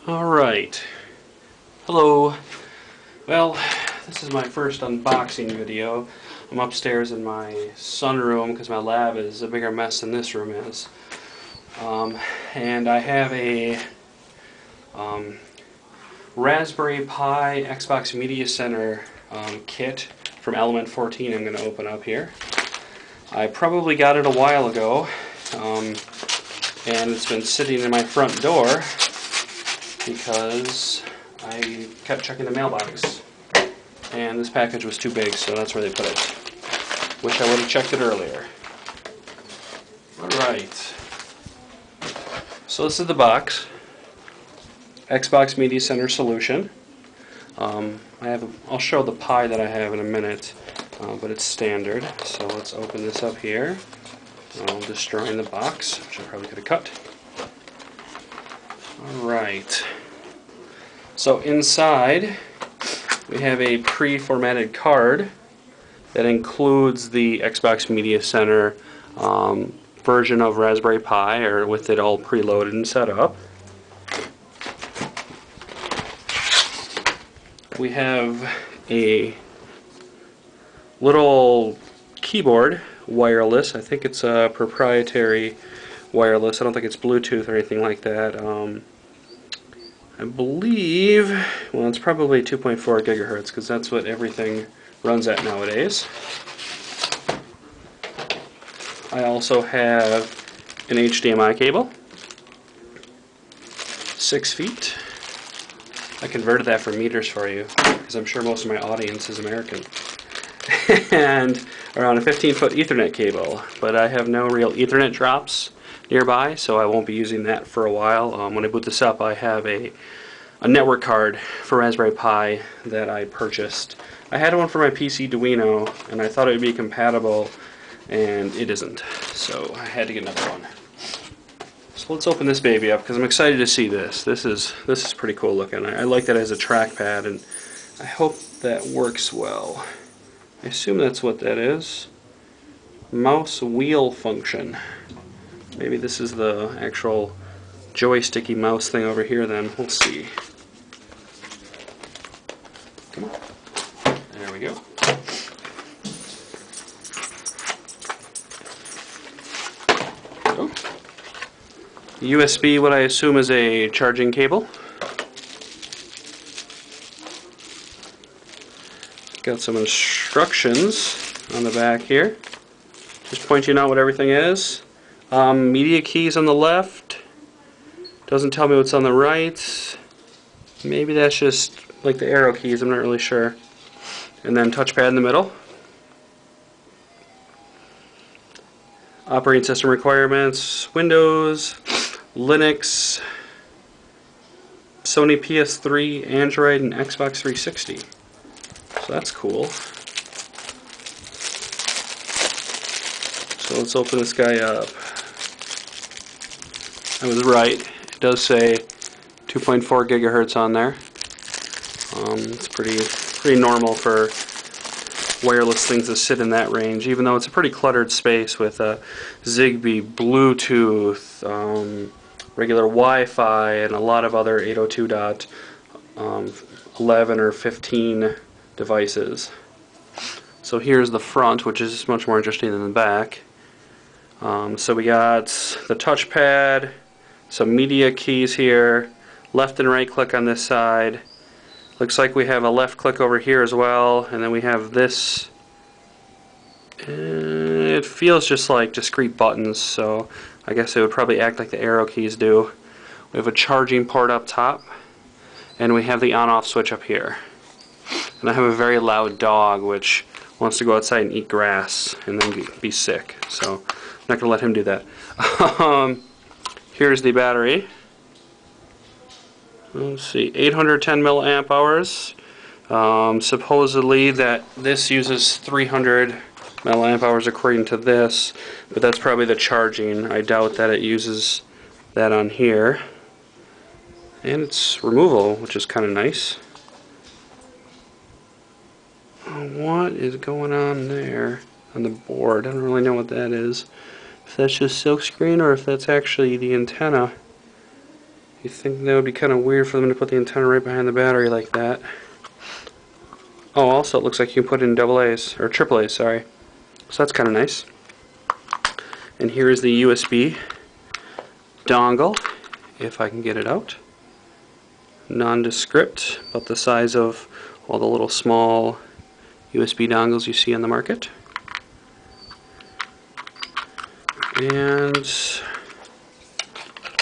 Alright, hello. Well, this is my first unboxing video. I'm upstairs in my sunroom because my lab is a bigger mess than this room is. And I have a Raspberry Pi Xbox Media Center kit from Element14 I'm going to open up here. I probably got it a while ago, and it's been sitting in my front door because I kept checking the mailbox and this package was too big, so that's where they put it. Wish I would have checked it earlier. Alright, so this is the box. Xbox Media Center solution. I'll show the Pi that I have in a minute, but it's standard. So let's open this up here. I'm destroying the box, which I probably could have cut. Alright, so inside we have a pre-formatted card that includes the Xbox Media Center version of Raspberry Pi, or with it all preloaded and set up. We have a little keyboard, wireless. I think it's a proprietary wireless. I don't think it's Bluetooth or anything like that. I believe, well, it's probably 2.4 gigahertz because that's what everything runs at nowadays. I also have an HDMI cable, 6 feet. I converted that for meters for you because I'm sure most of my audience is American. And around a 15-foot Ethernet cable, but I have no real Ethernet drops nearby, so I won't be using that for a while. When I boot this up, I have a network card for Raspberry Pi that I purchased. I had one for my PC Arduino, and I thought it would be compatible, and it isn't, so I had to get another one. So let's open this baby up because I'm excited to see this. This is pretty cool looking. I like that as a trackpad, and I hope that works well. I assume that's what that is. Mouse wheel function. Maybe this is the actual joysticky mouse thing over here then. We'll see. Come on. There we go. USB, what I assume is a charging cable. Got some instructions on the back here, just pointing out what everything is. Media keys on the left, doesn't tell me what's on the right. Maybe that's just like the arrow keys, I'm not really sure. And then touchpad in the middle. Operating system requirements: Windows, Linux, Sony PS3, Android, and Xbox 360. So that's cool. So let's open this guy up. I was right. It does say 2.4 gigahertz on there. It's pretty normal for wireless things to sit in that range, even though it's a pretty cluttered space with Zigbee, Bluetooth, regular Wi-Fi, and a lot of other 802.11 or 15 devices. So here's the front, which is much more interesting than the back. So we got the touchpad, some media keys here, left and right click on this side. Looks like we have a left click over here as well, and then we have this. It feels just like discrete buttons, so I guess it would probably act like the arrow keys do. We have a charging port up top, and we have the on-off switch up here. And I have a very loud dog which wants to go outside and eat grass and then be sick, so I'm not going to let him do that. Here's the battery. Let's see, 810 milliamp hours. Supposedly that this uses 300 milliamp hours according to this, but that's probably the charging. I doubt that it uses that on here. And it's removable, which is kind of nice. What is going on there on the board? I don't really know what that is. If that's just silkscreen or if that's actually the antenna. You think that would be kind of weird for them to put the antenna right behind the battery like that. Oh, also it looks like you can put in AA's, or AAA's, sorry. So that's kind of nice. And here is the USB dongle, if I can get it out. Nondescript, about the size of all the little small USB dongles you see on the market. And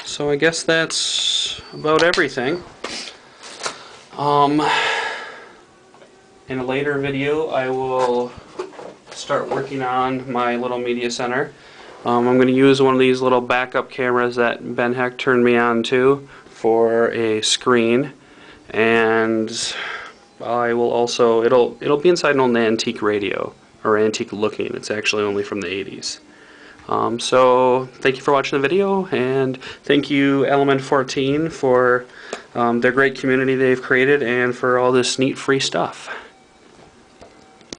so I guess that's about everything. In a later video I will start working on my little media center. I'm going to use one of these little backup cameras that Ben Heck turned me on to for a screen, and I will also, it'll be inside an old antique radio, or antique looking. It's actually only from the 80s. So thank you for watching the video, and thank you Element14 for their great community they've created and for all this neat free stuff.